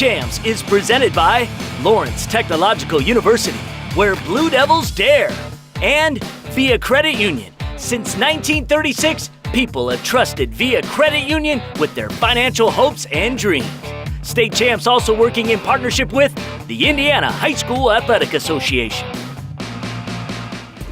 CHAMPS is presented by Lawrence Technological University, where Blue Devils dare, and Via Credit Union. Since 1936, people have trusted Via Credit Union with their financial hopes and dreams. State Champs also working in partnership with the Indiana High School Athletic Association.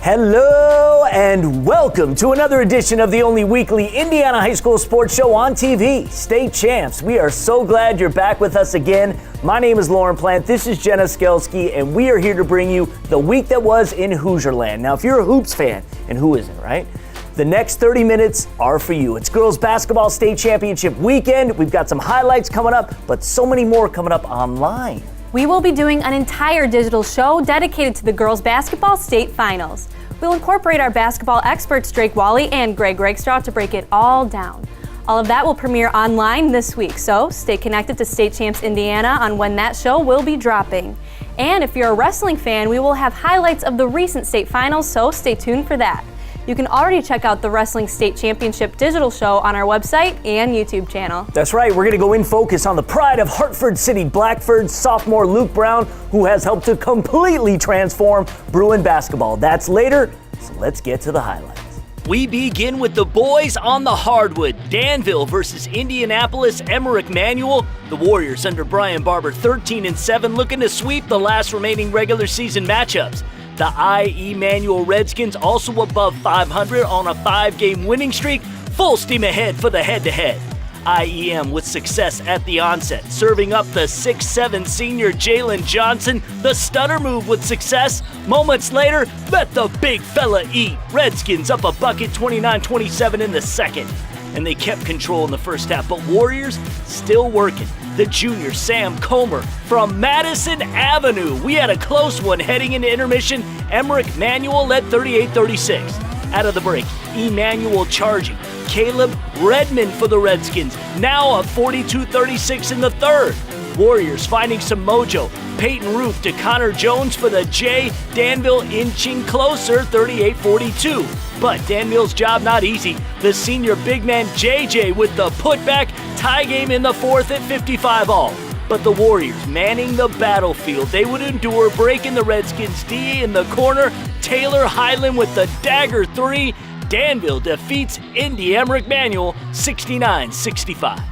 Hello and welcome to another edition of the only weekly Indiana High School sports show on TV, State Champs. We are so glad you're back with us again. My name is Lauren Plant, this is Jenna Skelski, and we are here to bring you the week that was in Hoosierland. Now, if you're a Hoops fan, and who isn't, right? The next 30 minutes are for you. It's girls basketball state championship weekend. We've got some highlights coming up, but so many more coming up online. We will be doing an entire digital show dedicated to the girls basketball state finals. We'll incorporate our basketball experts Drake Wally and Greg Regstraw to break it all down. All of that will premiere online this week, so stay connected to State Champs Indiana on when that show will be dropping. And if you're a wrestling fan, we will have highlights of the recent state finals, so stay tuned for that. You can already check out the Wrestling State Championship digital show on our website and YouTube channel. That's right, we're going to go in focus on the pride of Hartford City Blackford, sophomore Luke Brown, who has helped to completely transform Bruin basketball. That's later, so let's get to the highlights. We begin with the boys on the hardwood. Danville versus Indianapolis Emmerich Manual. The Warriors under Brian Barber 13-7 looking to sweep the last remaining regular season matchups. The IE Manual Redskins also above 500 on a 5-game winning streak. Full steam ahead for the head-to-head. IEM with success at the onset, serving up the 6'7 senior Jalen Johnson. The stutter move with success. Moments later, let the big fella eat. Redskins up a bucket 29-27 in the second. And they kept control in the first half, but Warriors still working. The junior Sam Comer from Madison Avenue. We had a close one heading into intermission. Emmerich Manual led 38-36. Out of the break, Emmanuel charging. Caleb Redmond for the Redskins, now up 42-36 in the third. Warriors finding some mojo. Peyton Roof to Connor Jones for the J. Danville inching closer, 38-42. But Danville's job not easy. The senior big man JJ with the putback, tie game in the fourth at 55 all. But the Warriors manning the battlefield. They would endure, breaking the Redskins D in the corner. Taylor Highland with the dagger three. Danville defeats Indy Emmerich Manual 69-65.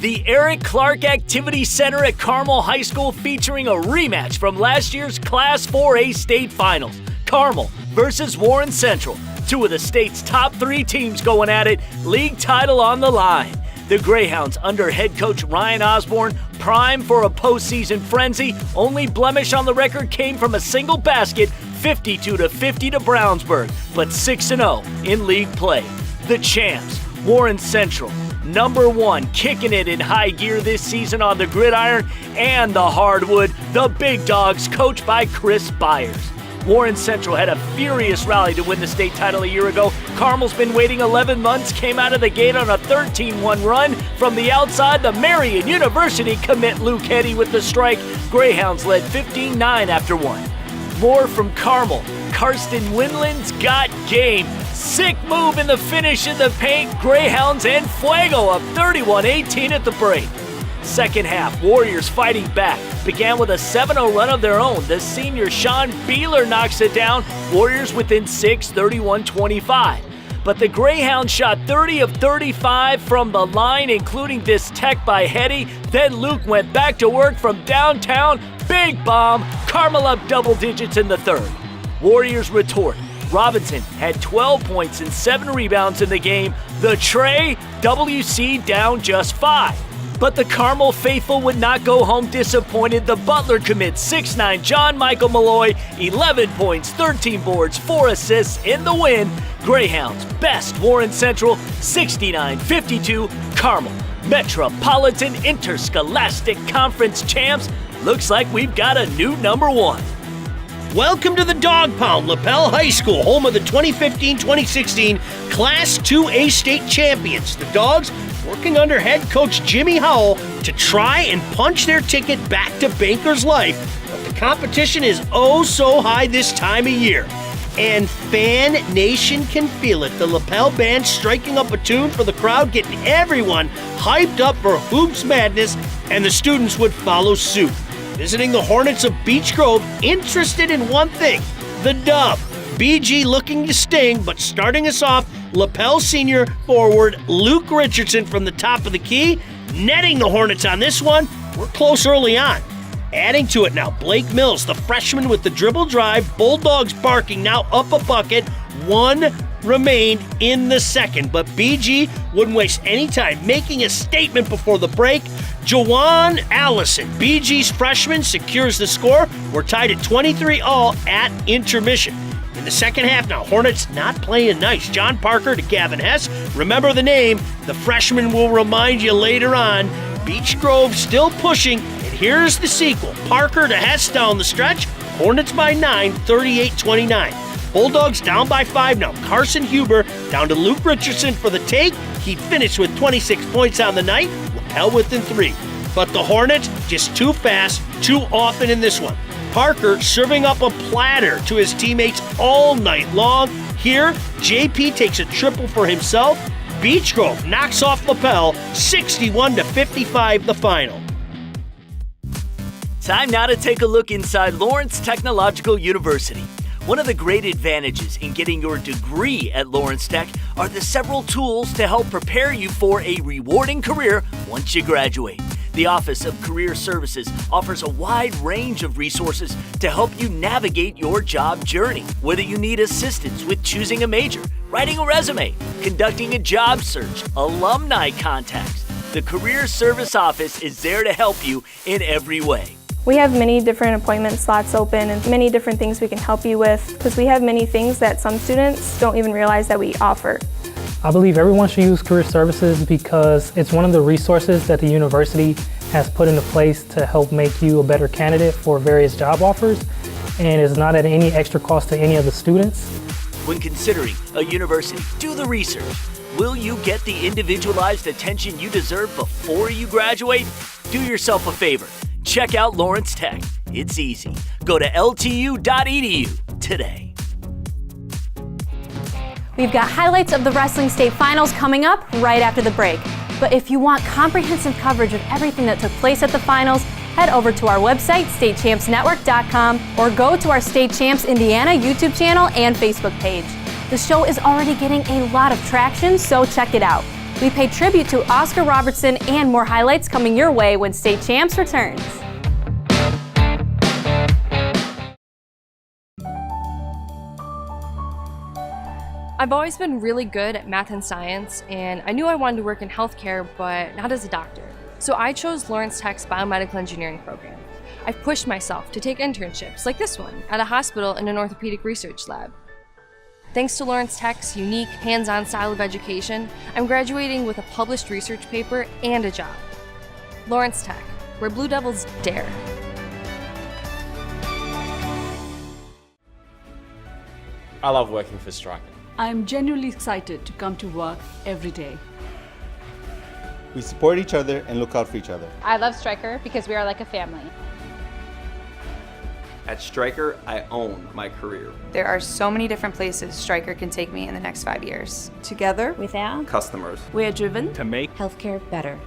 The Eric Clark Activity Center at Carmel High School featuring a rematch from last year's Class 4A state finals. Carmel versus Warren Central. Two of the state's top 3 teams going at it, league title on the line. The Greyhounds under head coach Ryan Osborne, prime for a postseason frenzy. Only blemish on the record came from a single basket, 52-50 to Brownsburg, but 6-0 in league play. The Champs, Warren Central, number 1, kicking it in high gear this season on the gridiron and the hardwood. The Big Dogs, coached by Chris Byers. Warren Central had a furious rally to win the state title a year ago. Carmel's been waiting 11 months, came out of the gate on a 13-1 run. From the outside, the Marian University commit Luke Heddy with the strike. Greyhounds led 15-9 after 1. More from Carmel. Karsten Winland's got game. Sick move in the finish in the paint. Greyhounds and Fuego up 31-18 at the break. Second half, Warriors fighting back. Began with a 7-0 run of their own. The senior Sean Beeler knocks it down. Warriors within 6, 31-25. But the Greyhounds shot 30 of 35 from the line, including this tech by Heddy. Then Luke went back to work from downtown. Big bomb. Carmel up double digits in the third. Warriors retort. Robinson had 12 points and 7 rebounds in the game. The Trey, WC down just 5. But the Carmel faithful would not go home disappointed. The Butler commits 6'9" John Michael Malloy, 11 points, 13 boards, 4 assists in the win. Greyhounds best Warren Central, 69-52 Carmel. Metropolitan Interscholastic Conference champs. Looks like we've got a new number 1. Welcome to the Dog Pound, LaPel High School, home of the 2015-2016 Class 2A state champions. The Dogs working under head coach Jimmy Howell to try and punch their ticket back to Banker's Life. But the competition is oh so high this time of year. and Fan Nation can feel it. The lapel band striking up a tune for the crowd, getting everyone hyped up for Hoops Madness, and the students would follow suit. Visiting the Hornets of Beech Grove, interested in one thing, the dub. BG looking to sting, but starting us off, lapel senior forward Luke Richardson from the top of the key, netting the Hornets on this one. We're close early on. Adding to it now, Blake Mills, the freshman with the dribble drive, Bulldogs barking, now up a bucket. One remained in the second, but BG wouldn't waste any time, making a statement before the break. Jawan Allison, BG's freshman, secures the score. We're tied at 23-all at intermission. In the second half now, Hornets not playing nice. John Parker to Gavin Hess. Remember the name. The freshman will remind you later on. Beech Grove still pushing, and here's the sequel. Parker to Hess down the stretch. Hornets by 9, 38-29. Bulldogs down by 5 now. Carson Huber down to Luke Richardson for the take. He finished with 26 points on the night. Lapel within 3. But the Hornets just too fast, too often in this one. Parker serving up a platter to his teammates all night long. Here, JP takes a triple for himself. Beech Grove knocks off Lapel, 61-55 the final. Time now to take a look inside Lawrence Technological University. One of the great advantages in getting your degree at Lawrence Tech are the several tools to help prepare you for a rewarding career once you graduate. The Office of Career Services offers a wide range of resources to help you navigate your job journey. Whether you need assistance with choosing a major, writing a resume, conducting a job search, alumni contacts, the Career Service Office is there to help you in every way. We have many different appointment slots open and many different things we can help you with because we have many things that some students don't even realize that we offer. I believe everyone should use career services because it's one of the resources that the university has put into place to help make you a better candidate for various job offers, and is not at any extra cost to any of the students. When considering a university, do the research. Will you get the individualized attention you deserve before you graduate? Do yourself a favor. Check out Lawrence Tech. It's easy. Go to ltu.edu today. We've got highlights of the Wrestling State Finals coming up right after the break. But if you want comprehensive coverage of everything that took place at the finals, head over to our website, statechampsnetwork.com, or go to our State Champs Indiana YouTube channel and Facebook page. The show is already getting a lot of traction, so check it out. We pay tribute to Oscar Robertson and more highlights coming your way when State Champs returns. I've always been really good at math and science, and I knew I wanted to work in healthcare, but not as a doctor. So I chose Lawrence Tech's biomedical engineering program. I've pushed myself to take internships, like this one, at a hospital in an orthopedic research lab. Thanks to Lawrence Tech's unique, hands-on style of education, I'm graduating with a published research paper and a job. Lawrence Tech, where Blue Devils dare. I love working for Stryker. I'm genuinely excited to come to work every day. We support each other and look out for each other. I love Stryker because we are like a family. At Stryker, I own my career. There are so many different places Stryker can take me in the next 5 years. Together, with our customers, we are driven to make healthcare better.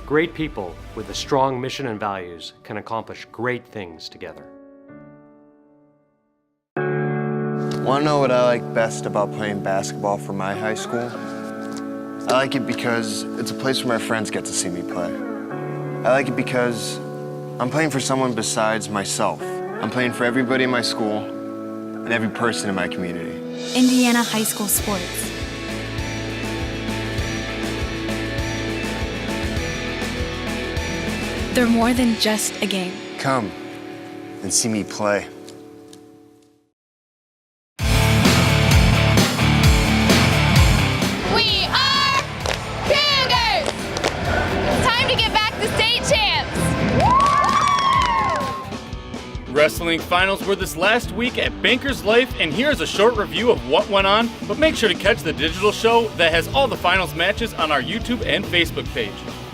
Great people with a strong mission and values can accomplish great things together. Want to know what I like best about playing basketball for my high school? I like it because it's a place where my friends get to see me play. I like it because I'm playing for someone besides myself. I'm playing for everybody in my school and every person in my community. Indiana High School Sports. They're more than just a game. Come and see me play. We are Cougars! It's time to get back to State Champs! Wrestling finals were this last week at Bankers Life, and here's a short review of what went on, but make sure to catch the digital show that has all the finals matches on our YouTube and Facebook page.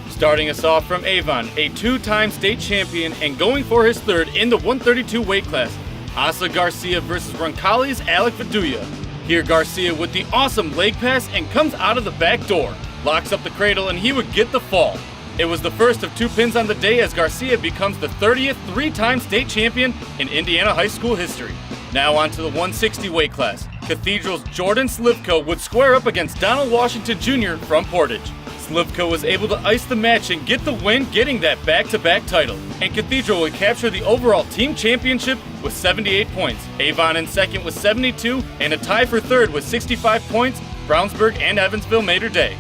Starting us off from Avon, a two-time state champion and going for his third in the 132 weight class. Asa Garcia versus Roncalli's Alec Faduya. Here Garcia with the awesome leg pass and comes out of the back door. Locks up the cradle and he would get the fall. It was the first of 2 pins on the day as Garcia becomes the 30th three-time state champion in Indiana high school history. Now on to the 160 weight class. Cathedral's Jordan Slivko would square up against Donald Washington Jr. from Portage. Slivko was able to ice the match and get the win, getting that back-to-back title. And Cathedral would capture the overall team championship with 78 points. Avon in second with 72, and a tie for third with 65 points. Brownsburg and Evansville made her day.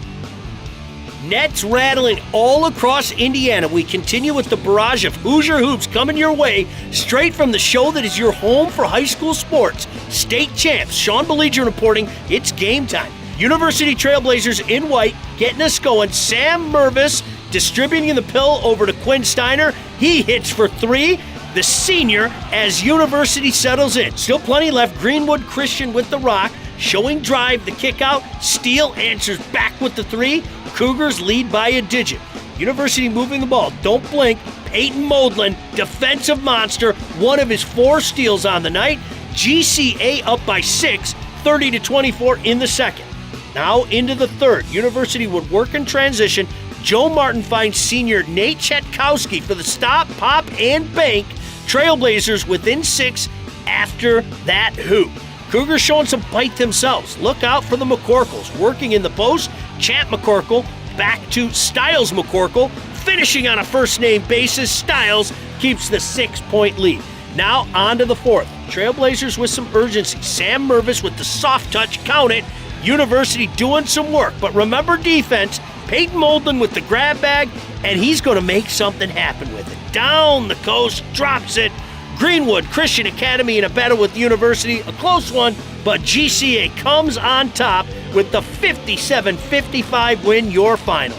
Nets rattling all across Indiana. We continue with the barrage of Hoosier hoops coming your way straight from the show that is your home for high school sports. State champs, Sean Belliger reporting, it's game time. University Trailblazers in white getting us going. Sam Mervis distributing the pill over to Quinn Steiner. He hits for 3. The senior as University settles in. Still plenty left. Greenwood Christian with the rock. Showing drive, the kick out. Steele answers back with the 3. Cougars lead by a digit. University moving the ball. Don't blink. Peyton Moldlin, defensive monster. One of his 4 steals on the night. GCA up by 6, 30-24 in the second. Now into the third. University would work in transition. Joe Martin finds senior Nate Chetkowski for the stop, pop, and bank. Trailblazers within 6 after that hoop. Cougars showing some bite themselves. Look out for the McCorkles. Working in the post, Champ McCorkle back to Styles McCorkle. Finishing on a first-name basis, Styles keeps the 6-point lead. Now on to the fourth. Trailblazers with some urgency. Sam Mervis with the soft touch, count it. University doing some work, but remember defense. Peyton Moldlin with the grab bag, and he's going to make something happen with it. Down the coast, drops it. Greenwood Christian Academy in a battle with University, a close one, but GCA comes on top with the 57-55 win, your final.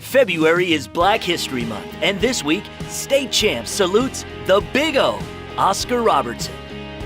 February is Black History Month, and this week, State Champs salutes the Big O, Oscar Robertson.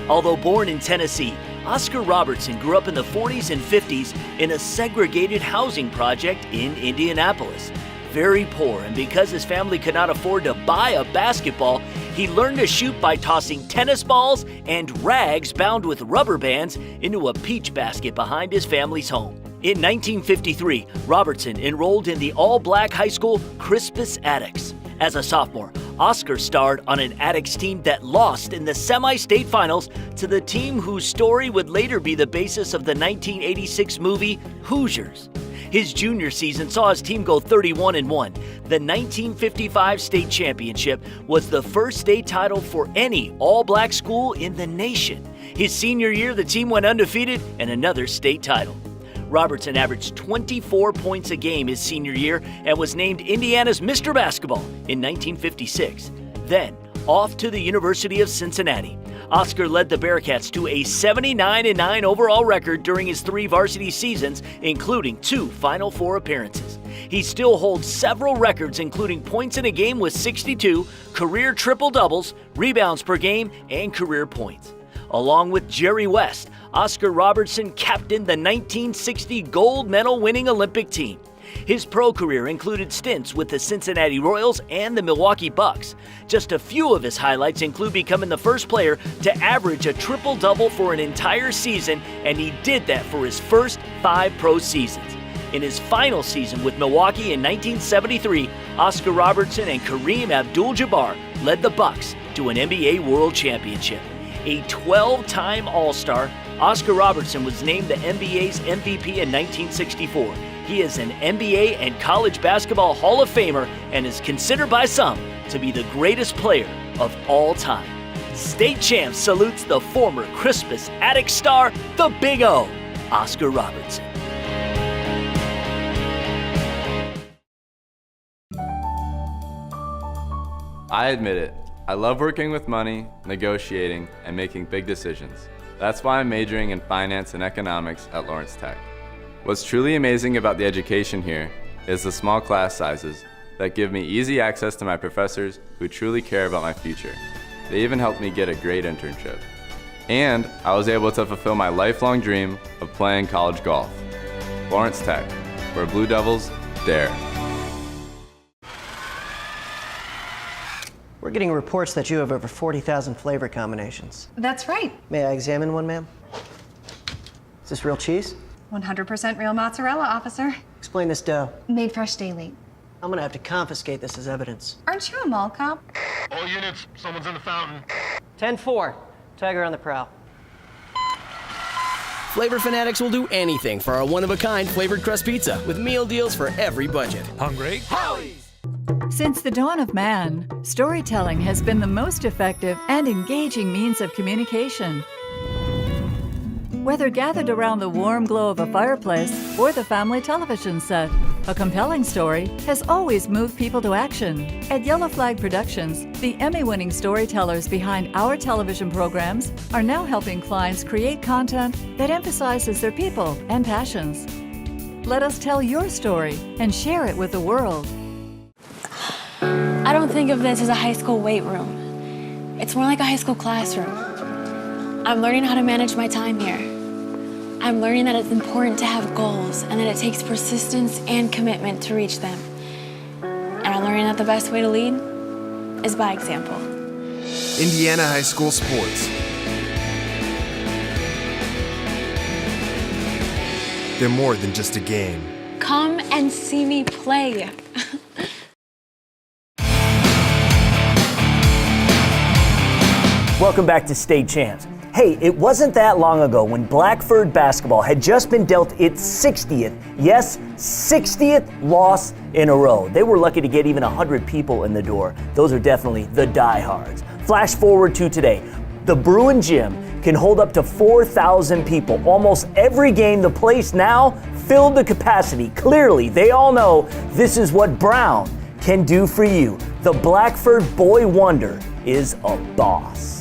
Although born in Tennessee, Oscar Robertson grew up in the 40s and 50s in a segregated housing project in Indianapolis. Very poor, and because his family could not afford to buy a basketball, he learned to shoot by tossing tennis balls and rags bound with rubber bands into a peach basket behind his family's home. In 1953, Robertson enrolled in the all-black high school Crispus Attucks. As a sophomore, Oscar starred on an Attucks team that lost in the semi-state finals to the team whose story would later be the basis of the 1986 movie Hoosiers. His junior season saw his team go 31-1. The 1955 state championship was the first state title for any all-black school in the nation. His senior year, the team went undefeated and another state title. Robertson averaged 24 points a game his senior year and was named Indiana's Mr. Basketball in 1956. Then, off to the University of Cincinnati. Oscar led the Bearcats to a 79-9 overall record during his 3 varsity seasons, including 2 Final Four appearances. He still holds several records, including points in a game with 62, career triple-doubles, rebounds per game, and career points. Along with Jerry West, Oscar Robertson captained the 1960 gold medal-winning Olympic team. His pro career included stints with the Cincinnati Royals and the Milwaukee Bucks. Just a few of his highlights include becoming the first player to average a triple-double for an entire season, and he did that for his first 5 pro seasons. In his final season with Milwaukee in 1973, Oscar Robertson and Kareem Abdul-Jabbar led the Bucks to an NBA World Championship. A 12-time All-Star, Oscar Robertson was named the NBA's MVP in 1964. He is an NBA and college basketball Hall of Famer and is considered by some to be the greatest player of all time. State Champs salutes the former Crispus Attucks star, the Big O, Oscar Robertson. I admit it. I love working with money, negotiating, and making big decisions. That's why I'm majoring in finance and economics at Lawrence Tech. What's truly amazing about the education here is the small class sizes that give me easy access to my professors who truly care about my future. They even helped me get a great internship. And I was able to fulfill my lifelong dream of playing college golf. Lawrence Tech, where Blue Devils dare. We're getting reports that you have over 40,000 flavor combinations. That's right. May I examine one, ma'am? Is this real cheese? 100% real mozzarella, officer. Explain this dough. Made fresh daily. I'm gonna have to confiscate this as evidence. Aren't you a mall cop? All units, someone's in the fountain. 10-4. Tiger on the prowl. Flavor fanatics will do anything for our one-of-a-kind flavored crust pizza with meal deals for every budget. Hungry? Howie's! Since the dawn of man, storytelling has been the most effective and engaging means of communication. Whether gathered around the warm glow of a fireplace or the family television set, a compelling story has always moved people to action. At Yellow Flag Productions, the Emmy-winning storytellers behind our television programs are now helping clients create content that emphasizes their people and passions. Let us tell your story and share it with the world. I don't think of this as a high school weight room. It's more like a high school classroom. I'm learning how to manage my time here. I'm learning that it's important to have goals and that it takes persistence and commitment to reach them. And I'm learning that the best way to lead is by example. Indiana High School Sports. They're more than just a game. Come and see me play. Welcome back to State Champs. Hey, it wasn't that long ago when Blackford basketball had just been dealt its 60th, yes, 60th loss in a row. They were lucky to get even 100 people in the door. Those are definitely the diehards. Flash forward to today. The Bruin Gym can hold up to 4,000 people. Almost every game, the place now filled to capacity. Clearly, they all know this is what Brown can do for you. The Blackford Boy Wonder is a boss.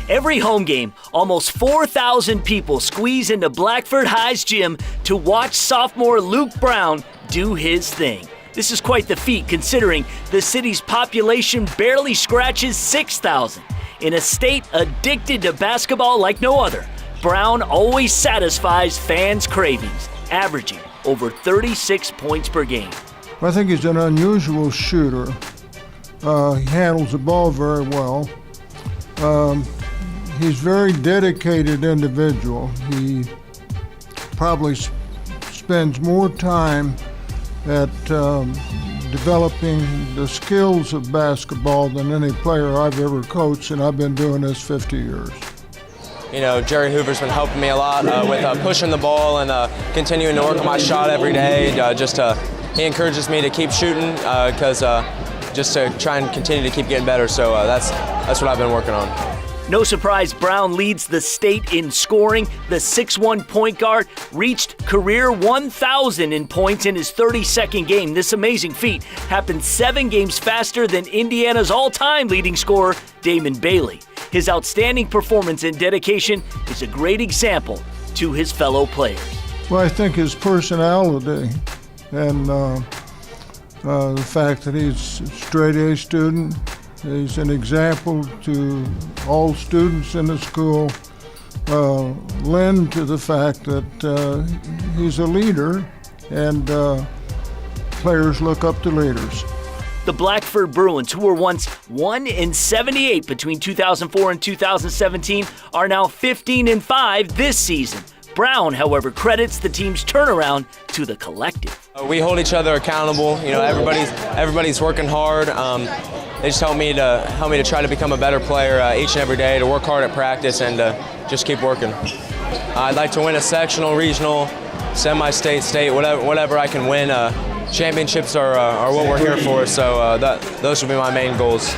Every home game, almost 4,000 people squeeze into Blackford High's gym to watch sophomore Luke Brown do his thing. This is quite the feat considering the city's population barely scratches 6,000. In a state addicted to basketball like no other, Brown always satisfies fans' cravings, averaging over 36 points per game. I think he's an unusual shooter. He handles the ball very well. He's a very dedicated individual. He probably spends more time at developing the skills of basketball than any player I've ever coached, and I've been doing this 50 years. You know, Jerry Hoover's been helping me a lot with pushing the ball and continuing to work on my shot every day. He encourages me to keep shooting because just to try and continue to keep getting better. So that's what I've been working on. No surprise, Brown leads the state in scoring. The 6'1" point guard reached career 1,000 in points in his 32nd game. This amazing feat happened 7 games faster than Indiana's all-time leading scorer, Damon Bailey. His outstanding performance and dedication is a great example to his fellow players. Well, I think his personality and the fact that he's a straight-A student, he's an example to all students in the school, lend to the fact that he's a leader and players look up to leaders. The Blackford Bruins, who were once 1-78 between 2004 and 2017, are now 15-5 this season. Brown, however, credits the team's turnaround to the collective. We hold each other accountable. You know, everybody's working hard. They just help me to try to become a better player each and every day, to work hard at practice and just keep working. I'd like to win a sectional, regional, semi-state, state, whatever I can win. Championships are what we're here for, so those will be my main goals.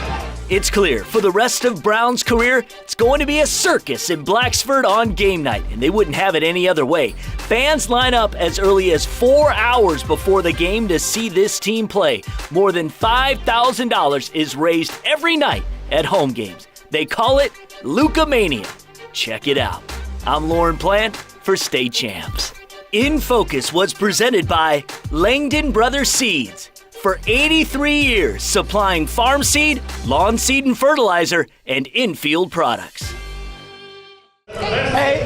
It's clear, for the rest of Brown's career, it's going to be a circus in Blacksford on game night, and they wouldn't have it any other way. Fans line up as early as 4 hours before the game to see this team play. More than $5,000 is raised every night at home games. They call it Lukamania. Check it out. I'm Lauren Plant for State Champs. In Focus was presented by Langdon Brothers Seeds. For 83 years, supplying farm seed, lawn seed and fertilizer, and infield products. Hey,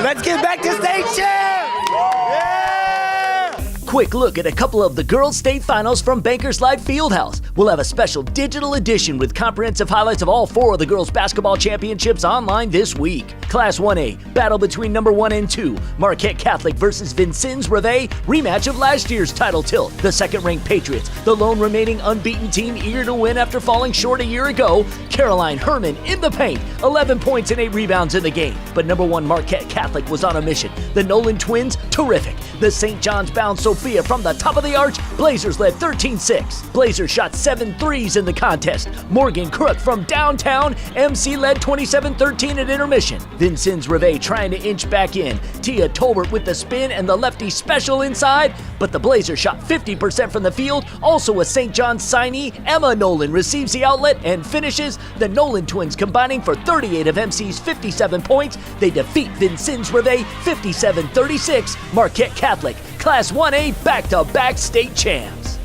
let's get back to State Champs! Yeah! quick look at a couple of the girls' state finals from Bankers Life Fieldhouse. We'll have a special digital edition with comprehensive highlights of all 4 of the girls' basketball championships online this week. Class 1A, battle between number 1 and 2, Marquette Catholic versus Vincennes Reveille, rematch of last year's title tilt. The second-ranked Patriots, the lone remaining unbeaten team eager to win after falling short a year ago. Caroline Herman in the paint, 11 points and 8 rebounds in the game. But number 1 Marquette Catholic was on a mission. The Nolan twins, terrific. The St. John's bound Sophia from the top of the arch. Blazers led 13-6. Blazers shot 7 threes in the contest. Morgan Crook from downtown. MC led 27-13 at intermission. Vincennes Reveille trying to inch back in. Tia Tolbert with the spin and the lefty special inside. But the Blazers shot 50% from the field. Also a St. John's signee, Emma Nolan receives the outlet and finishes. The Nolan twins combining for 38 of MC's 57 points. They defeat Vincennes Reveille 57-36. Marquette Catholic, Class 1A back-to-back state champs.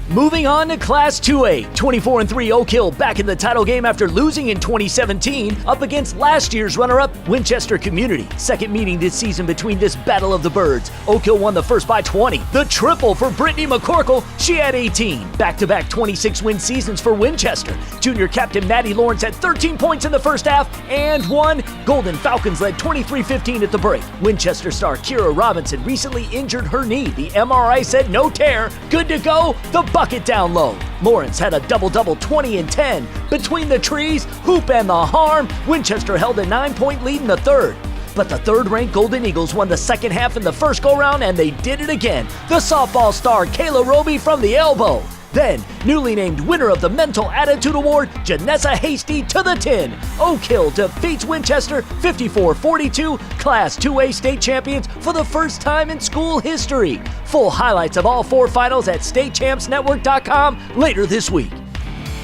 Moving on to Class 2A, 24-3 Oak Hill back in the title game after losing in 2017 up against last year's runner-up Winchester Community. Second meeting this season between this battle of the birds. Oak Hill won the first by 20. The triple for Brittany McCorkle, she had 18. Back-to-back 26-win seasons for Winchester. Junior captain Maddie Lawrence had 13 points in the first half and 1. Golden Falcons led 23-15 at the break. Winchester star Kira Robinson recently injured her knee. The MRI said no tear. Good to go. The bucket down low. Lawrence had a double-double 20 and 10. Between the trees, hoop and the harm, Winchester held a 9-point lead in the third. But the third-ranked Golden Eagles won the second half in the first go-round, and they did it again. The softball star Kayla Roby from the elbow. Then, newly named winner of the Mental Attitude Award, Janessa Hasty to the tin. Oak Hill defeats Winchester 54-42, Class 2A state champions for the first time in school history. Full highlights of all 4 finals at statechampsnetwork.com later this week.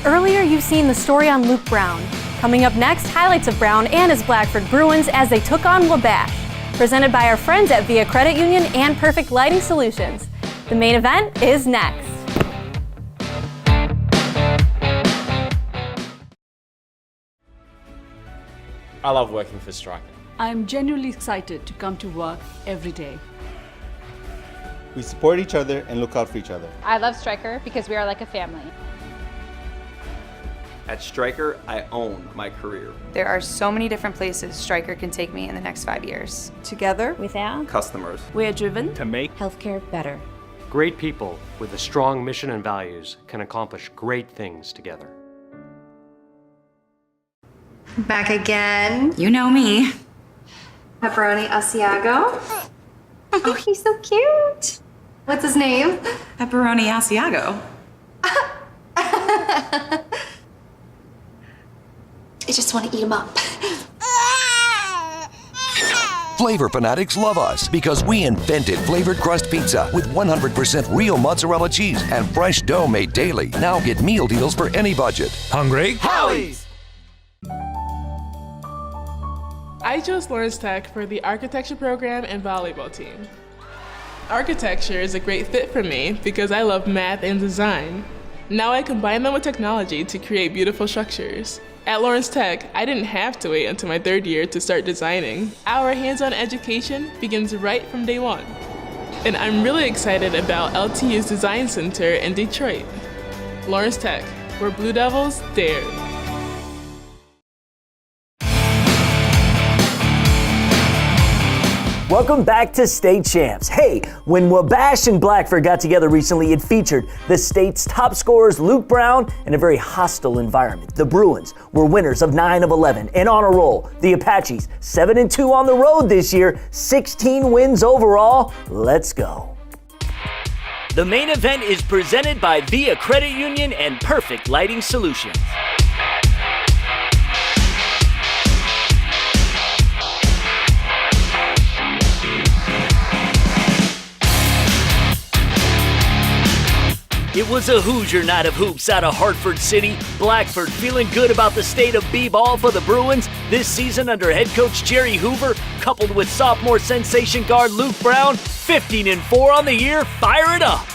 Earlier, you've seen the story on Luke Brown. Coming up next, highlights of Brown and his Blackford Bruins as they took on Wabash. Presented by our friends at Via Credit Union and Perfect Lighting Solutions. The main event is next. I love working for Stryker. I'm genuinely excited to come to work every day. We support each other and look out for each other. I love Stryker because we are like a family. At Stryker, I own my career. There are so many different places Stryker can take me in the next 5 years. Together with our Customers. we are driven To make healthcare better. great people with a strong mission and values can accomplish great things together. Back again. You know me. Pepperoni Asiago. Oh, he's so cute. What's his name? Pepperoni Asiago. I just want to eat him up. Flavor fanatics love us because we invented flavored crust pizza with 100% real mozzarella cheese and fresh dough made daily. Now get meal deals for any budget. Hungry? Howie's! I chose Lawrence Tech for the architecture program and volleyball team. Architecture is a great fit for me because I love math and design. Now I combine them with technology to create beautiful structures. At Lawrence Tech, I didn't have to wait until my third year to start designing. Our hands-on education begins right from day one. And I'm really excited about LTU's Design Center in Detroit. Lawrence Tech, where Blue Devils dare. Welcome back to State Champs. Hey, when Wabash and Blackford got together recently, it featured the state's top scorers, Luke Brown, in a very hostile environment. The Bruins were winners of 9 of 11 and on a roll. The Apaches, 7-2 on the road this year, 16 wins overall. Let's go. The main event is presented by Via Credit Union and Perfect Lighting Solutions. It was a Hoosier night of hoops out of Hartford City. Blackford feeling good about the state of b-ball for the Bruins this season under head coach Jerry Hoover, coupled with sophomore sensation guard Luke Brown, 15-4 on the year. Fire it up!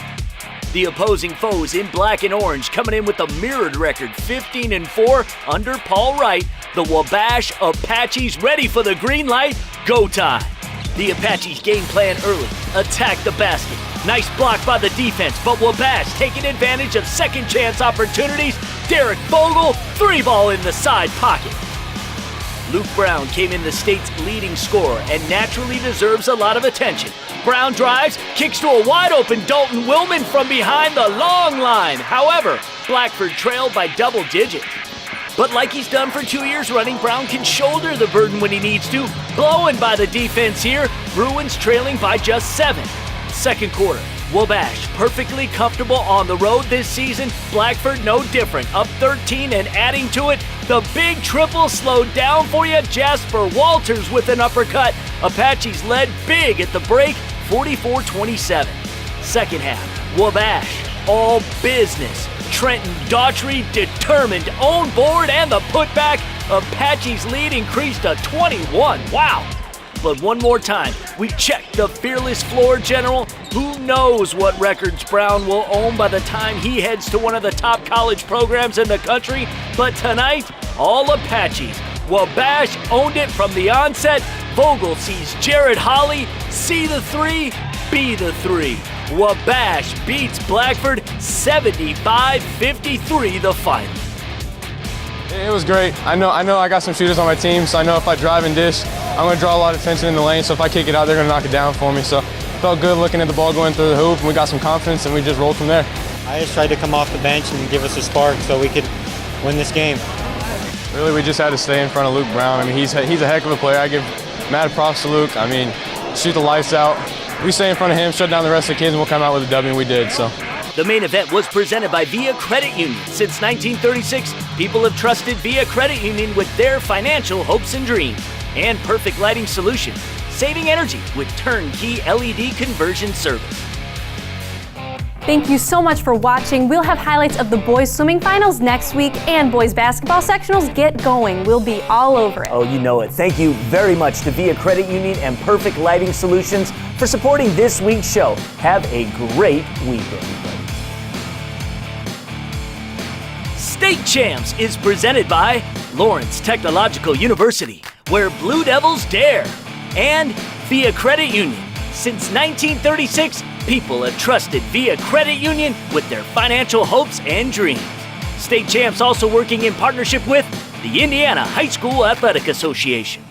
The opposing foes in black and orange coming in with a mirrored record, 15-4 under Paul Wright. The Wabash Apaches ready for the green light. Go time! The Apaches game plan early, attack the basket, Nice block by the defense, but Wabash taking advantage of second chance opportunities. Derek Vogel, 3-ball in the side pocket. Luke Brown came in the state's leading scorer and naturally deserves a lot of attention. Brown drives, kicks to a wide-open Dalton Willman from behind the long line. However, Blackford trailed by double digits. But like he's done for 2 years running, Brown can shoulder the burden when he needs to. Blowing by the defense here, Bruins trailing by just 7. Second quarter, Wabash perfectly comfortable on the road this season. Blackford no different, up 13 and adding to it. The big triple slowed down for you. Jasper Walters with an uppercut. Apaches led big at the break, 44-27. Second half, Wabash, all business. Trenton Daughtry determined, on board, and the putback. Apaches lead increased to 21. Wow. But one more time, we check the fearless floor general. Who knows what records Brown will own by the time he heads to one of the top college programs in the country. But tonight, all Apaches. Wabash owned it from the onset. Vogel sees Jared Holly, see the 3, be the 3. Wabash beats Blackford 75-53 the final. It was great. I know I got some shooters on my team, so I know if I drive and dish, I'm going to draw a lot of attention in the lane, so if I kick it out, they're going to knock it down for me. So felt good looking at the ball going through the hoop, and we got some confidence, and we just rolled from there. I just tried to come off the bench and give us a spark so we could win this game. Really, we just had to stay in front of Luke Brown. I mean, he's a heck of a player. I give mad props to Luke. I mean, shoot the lights out. We stay in front of him, shut down the rest of the kids, and we'll come out with a W, and we did. So. The main event was presented by Via Credit Union. Since 1936, people have trusted Via Credit Union with their financial hopes and dreams. And Perfect Lighting Solutions, saving energy with turnkey LED conversion service. Thank you so much for watching. We'll have highlights of the boys swimming finals next week, and boys basketball sectionals get going. We'll be all over it. Oh, you know it. Thank you very much to Via Credit Union and Perfect Lighting Solutions for supporting this week's show. Have a great week, everybody. State Champs is presented by Lawrence Technological University, where Blue Devils dare, and Via Credit Union. Since 1936, people have trusted Via Credit Union with their financial hopes and dreams. State Champs also working in partnership with the Indiana High School Athletic Association.